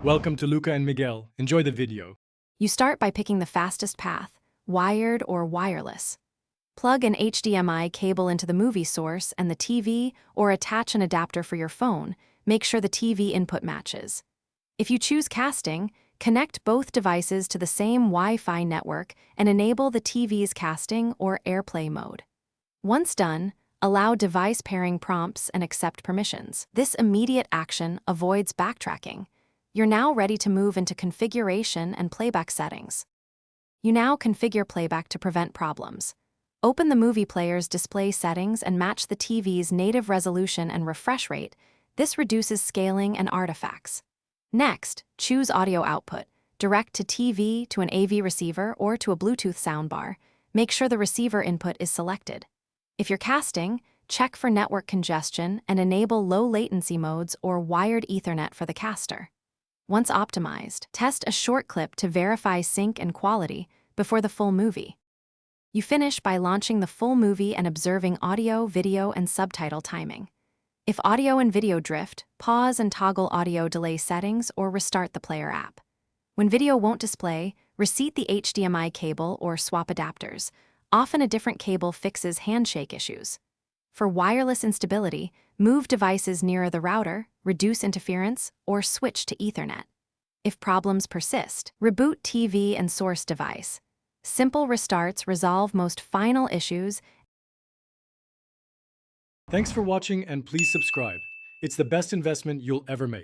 Welcome to Luca and Miguel. Enjoy the video. You start by picking the fastest path, wired or wireless. Plug an HDMI cable into the movie source and the TV, or attach an adapter for your phone. Make sure the TV input matches. If you choose casting, connect both devices to the same Wi-Fi network and enable the TV's casting or AirPlay mode. Once done, allow device pairing prompts and accept permissions. This immediate action avoids backtracking. You're now ready to move into configuration and playback settings. You now configure playback to prevent problems. Open the movie player's display settings and match the TV's native resolution and refresh rate. This reduces scaling and artifacts. Next, choose audio output. Direct to TV, to an AV receiver, or to a Bluetooth soundbar. Make sure the receiver input is selected. If you're casting, check for network congestion and enable low latency modes or wired Ethernet for the caster. Once optimized, test a short clip to verify sync and quality before the full movie. You finish by launching the full movie and observing audio, video, and subtitle timing. If audio and video drift, pause and toggle audio delay settings or restart the player app. When video won't display, reseat the HDMI cable or swap adapters. Often a different cable fixes handshake issues. For wireless instability, move devices nearer the router, reduce interference, or switch to Ethernet. If problems persist, reboot TV and source device. Simple restarts resolve most final issues. Thanks for watching and please subscribe. It's the best investment you'll ever make.